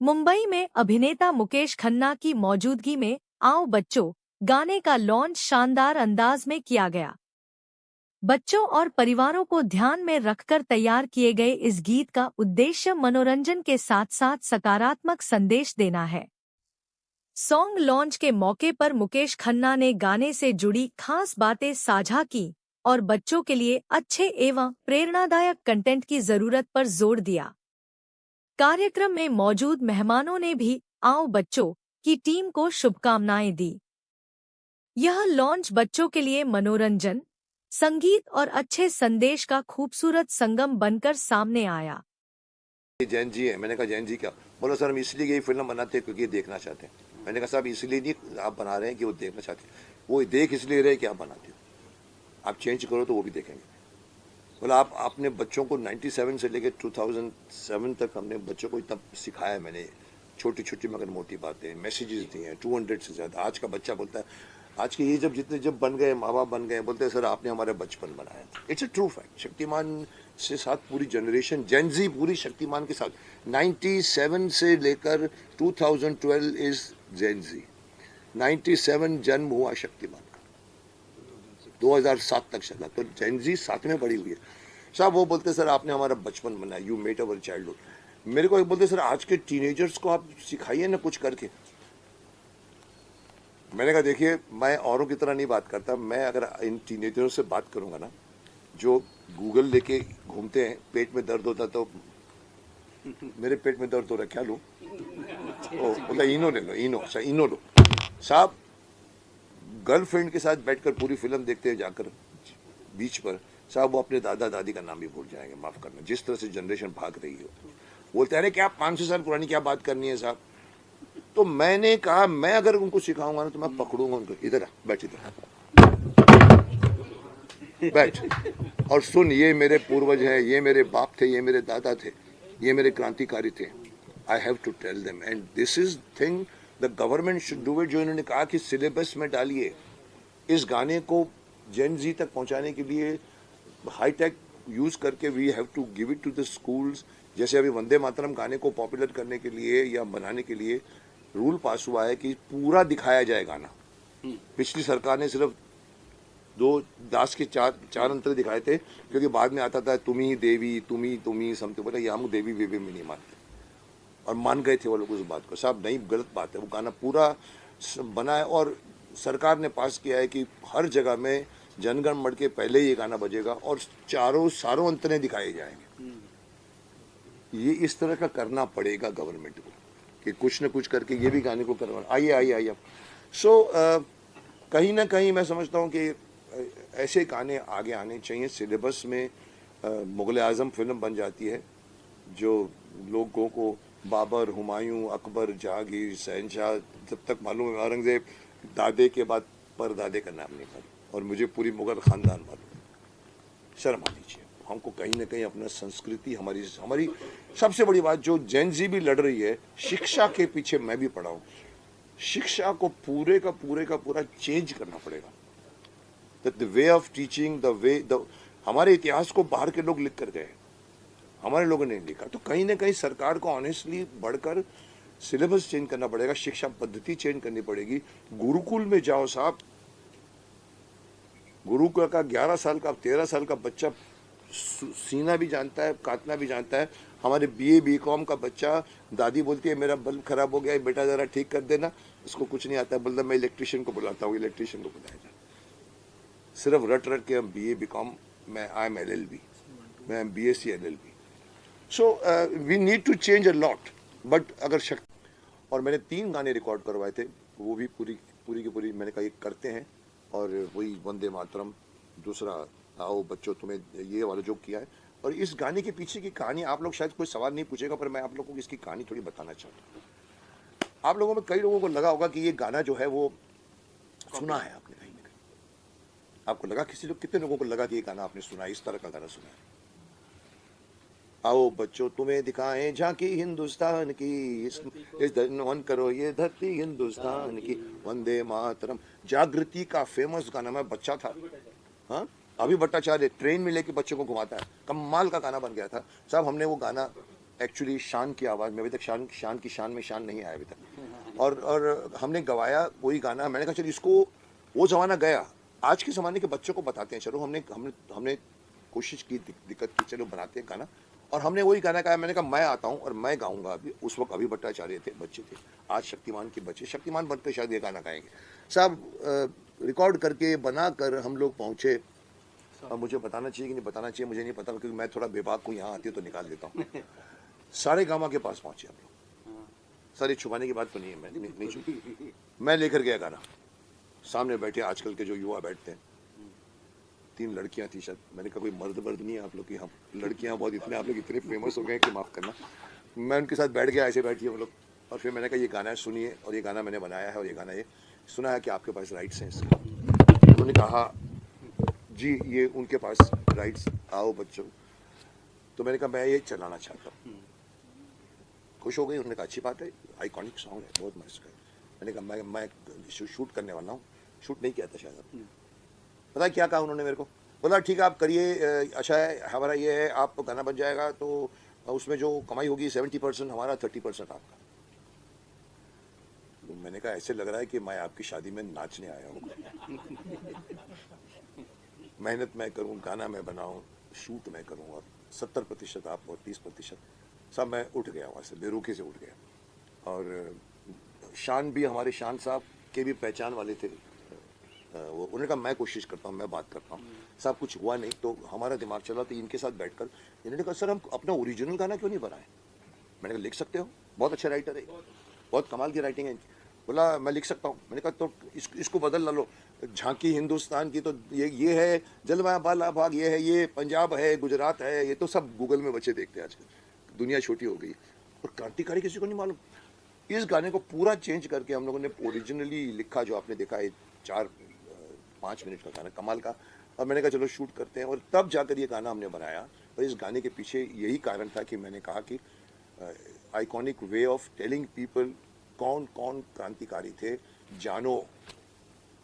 मुंबई में अभिनेता मुकेश खन्ना की मौजूदगी में आओ बच्चों गाने का लॉन्च शानदार अंदाज में किया गया। बच्चों और परिवारों को ध्यान में रखकर तैयार किए गए इस गीत का उद्देश्य मनोरंजन के साथ साथ सकारात्मक संदेश देना है। सॉन्ग लॉन्च के मौके पर मुकेश खन्ना ने गाने से जुड़ी खास बातें साझा की और बच्चों के लिए अच्छे एवं प्रेरणादायक कंटेंट की जरूरत पर जोर दिया। कार्यक्रम में मौजूद मेहमानों ने भी आओ बच्चों की टीम को शुभकामनाएं दी। यह लॉन्च बच्चों के लिए मनोरंजन, संगीत और अच्छे संदेश का खूबसूरत संगम बनकर सामने आया। जैन जी है। मैंने कहा जैन जी क्या? बोला सर हम इसलिए ये फिल्म बनाते हैं क्योंकि ये देखना चाहते हैं। मैंने कहा साहब इसलिए नहीं आप बना रहे हैं कि वो देखना चाहते हैं, वो देख इसलिए रहे कि आप बनाते हो, आप चेंज करो तो वो भी देखेंगे। बोला आप अपने बच्चों को 97 से लेकर 2007 तक हमने बच्चों को इतना सिखाया। मैंने छोटी छोटी मगर मोटी बातें, मैसेजेस दिए हैं 200 से ज़्यादा। आज का बच्चा बोलता है, आज के ये जब बन गए, माँ बाप बन गए, बोलते हैं सर आपने हमारा बचपन बनाया। It's a true fact. Shaktimaan से साथ पूरी जनरेशन जेन जी पूरी शक्तिमान के साथ 97 से लेकर 2012 इज जेन जी। 97 जन्म हुआ शक्तिमान का, 2007 तक चला, तो जेन जी साथ में पड़ी हुई है साहब। वो बोलते सर आपने हमारा बचपन बनाया, यू मेड अवर चाइल्डहुड। मेरे को एक बोलते सर आज के टीनेजर्स को आप सिखाइए ना कुछ करके। मैंने कहा देखिए मैं औरों की तरह नहीं बात करता, मैं अगर इन टीनेजर्स से बात करूंगा ना जो गूगल लेके घूमते हैं, पेट में दर्द होता तो मेरे पेट में दर्द हो रहा है क्या लूं? बोला इनो ले लो, इनो लो साहब। गर्लफ्रेंड के साथ बैठकर पूरी फिल्म देखते हैं जाकर बीच पर साहब, वो अपने दादा दादी का नाम भी भूल जाएंगे, माफ करना। जिस तरह से जनरेशन भाग रही है, बोलते हैं क्या 500 साल पुरानी क्या बात करनी है साहब। तो मैंने कहा मैं अगर उनको सिखाऊंगा ना तो मैं पकड़ूंगा उनको, इधर बैठ, इधर बैठ और सुन, ये मेरे पूर्वज हैं, ये मेरे बाप थे, ये मेरे दादा थे, ये मेरे क्रांतिकारी थे। I have to tell them and this is thing the government should do it. जो इन्होंने कहा कि सिलेबस में डालिए इस गाने को, जेन जी तक पहुंचाने के लिए हाईटेक यूज करके we have to give it to the schools. जैसे अभी वंदे मातरम गाने को पॉपुलर करने के लिए या बनाने के लिए रूल पास हुआ है कि पूरा दिखाया जाए गाना। पिछली सरकार ने सिर्फ दो दास के चार अंतर दिखाए थे, क्योंकि बाद में आता था तुम ही देवी, तुम ही समझते। बोला ये हम देवी वेवी में नहीं मानते, और मान गए थे वो लोग उस बात को। साहब नहीं, गलत बात है। वो गाना पूरा बना है और सरकार ने पास किया है कि हर जगह में जनगण मण के पहले ये गाना बजेगा और सारों अंतरें दिखाए जाएंगे। ये इस तरह का करना पड़ेगा गवर्नमेंट को कि कुछ न कुछ करके ये भी गाने को करवा। आइए सो कहीं ना कहीं मैं समझता हूँ कि ऐसे गाने आगे आने चाहिए सिलेबस में। मुगल आज़म फिल्म बन जाती है जो लोगों को बाबर, हुमायूं, अकबर, जहांगीर, शहनशाह जब तक मालूम है, औरंगजेब दादे के बाद परदादे का नाम नहीं मालूम, और मुझे पूरी मुगल खानदान मालूम है। शर्म आ लीजिए, हमको कहीं ना कहीं अपना संस्कृति, हमारी सबसे बड़ी बात जो जेन जी भी लड़ रही है, शिक्षा के पीछे मैं भी पड़ा हूँ। शिक्षा को पूरे का पूरा चेंज करना पड़ेगा। द वे ऑफ टीचिंग, हमारे इतिहास को बाहर के लोग लिख कर गए, हमारे लोगों ने लिखा। तो कहीं ना कहीं सरकार को ऑनेस्टली बढ़कर सिलेबस चेंज करना पड़ेगा, शिक्षा पद्धति चेंज करनी पड़ेगी। गुरुकुल में जाओ साहब, गुरुकुल का 11 साल का 13 साल का बच्चा सीना भी जानता है, काटना भी जानता है। हमारे BA BCom का बच्चा, दादी बोलती है मेरा बल्ब खराब हो गया, बेटा जरा ठीक कर देना, उसको कुछ नहीं आता, बोलता मैं इलेक्ट्रिशियन को बुलाता हूँ, इलेक्ट्रिशियन को बुलाया जाए। सिर्फ रट के हम BA BCom, मैं IM LLB, मैं BSc LLB। So we need to change a lot. But अगर और मैंने 3 गाने रिकॉर्ड करवाए थे, वो भी पूरी की पूरी मैंने कहा ये करते हैं। और वही वंदे मातरम, दूसरा आओ बच्चों तुम्हें, ये वाला जो किया है। और इस गाने के पीछे की कहानी, आप लोग शायद कोई सवाल नहीं पूछेगा, पर मैं आप लोगों को इसकी कहानी थोड़ी बताना चाहता हूँ। आप लोगों में कई लोगों को लगा होगा कि ये गाना जो है वो सुना है आपने कहीं ना कहीं। आपको लगा, कितने लोगों को लगा कि ये गाना आपने सुना है, इस तरह का गाना सुना है? आओ बच्चों तुम्हें दिखाएं झांकी हिंदुस्तान की, इस वन करो ये धरती हिंदुस्तान की, वंदे मातरम। जागृति का फेमस गाना, मैं बच्चा था, हाँ अभी भट्टाचार्य ट्रेन में लेके बच्चों को घुमाता है, कमाल का गाना बन गया था साहब। हमने वो गाना एक्चुअली शान की आवाज़ में, अभी तक शान की शान में शान नहीं आया अभी तक। और हमने गवाया वही गाना। मैंने कहा चलो इसको, वो ज़माना गया, आज के ज़माने के बच्चों को बताते हैं। चलो हमने हमने हमने कोशिश की, दिक्कत की, चलो बनाते हैं गाना। और हमने वही गाना गाया। मैंने कहा मैं आता हूँ और मैं गाऊंगा। अभी उस वक्त अभी भट्टाचार्य थे, बच्चे थे, आज शक्तिमान के बच्चे शक्तिमान बनकर शायद ये गाना गाएंगे साहब। रिकॉर्ड करके बना कर हम लोग पहुँचे। अब मुझे बताना चाहिए कि नहीं बताना चाहिए मुझे नहीं पता, क्योंकि मैं थोड़ा बेबाक हूँ, यहाँ आती है तो निकाल देता हूँ। सारे गामा के पास पहुँचे हम लोग। सर ये छुपाने की बात तो नहीं है, मैं नहीं छुपी। मैं लेकर गया गाना, सामने बैठे आजकल के जो युवा बैठते हैं, 3 लड़कियां थी शायद। मैंने कहा कोई मर्द नहीं है आप लोग की, हम लड़कियां बहुत इतने, आप लोग इतने फेमस हो गए कि माफ़ करना। मैं उनके साथ बैठ गया, ऐसे बैठिए हम लोग। और फिर मैंने कहा ये गाना सुनिए, और ये गाना मैंने बनाया है, और ये गाना ये सुना है कि आपके पास राइट्स हैं इसके। उन्होंने कहा जी ये उनके पास राइट्स, आओ बच्चों। तो मैंने कहा मैं ये चलाना चाहता हूँ। खुश हो गई, उन्होंने कहा अच्छी बात है, आइकॉनिक सॉन्ग है, बहुत मस्त है। मैंने कहा मैं शूट करने वाला हूँ। शूट नहीं किया था शायद। पता है क्या कहा उन्होंने मेरे को? बोला ठीक है आप करिए, अच्छा है, हमारा ये है, आप गाना बन जाएगा तो उसमें जो कमाई होगी 70% हमारा, 30% आपका। तो मैंने कहा ऐसे लग रहा है कि मैं आपकी शादी में नाचने आया हूँ। मेहनत मैं करूँ, गाना मैं बनाऊँ, शूट मैं करूँ, और 70% आप और 30% सब। मैं उठ गया वहाँ से, बेरुखी से उठ गया। और शान भी, हमारे शान साहब के भी पहचान वाले थे वो। उन्होंने कहा मैं कोशिश करता हूँ, मैं बात करता हूँ। साहब कुछ हुआ नहीं, तो हमारा दिमाग चला, तो इनके साथ बैठकर इन्होंने कहा सर हम अपना ओरिजिनल गाना क्यों नहीं बनाए? मैंने कहा लिख सकते हो, बहुत अच्छा राइटर है, बहुत कमाल की राइटिंग है इनकी। बोला मैं लिख सकता हूँ। मैंने कहा तो इसको बदल ला लो, झांकी हिंदुस्तान की तो ये है, जलवा बाला भाग ये है, ये पंजाब है, गुजरात है, ये तो सब गूगल में बच्चे देखते हैं आजकल, दुनिया छोटी हो गई। और क्रांतिकारी किसी को नहीं मालूम। इस गाने को पूरा चेंज करके हम लोगों ने ओरिजिनली लिखा, जो आपने देखा है 4-5 मिनट का गाना, कमाल का। और मैंने कहा चलो शूट करते हैं, और तब जाकर ये गाना हमने बनाया। और इस गाने के पीछे यही कारण था कि मैंने कहा कि iconic way of telling people कौन कौन क्रांतिकारी थे, जानो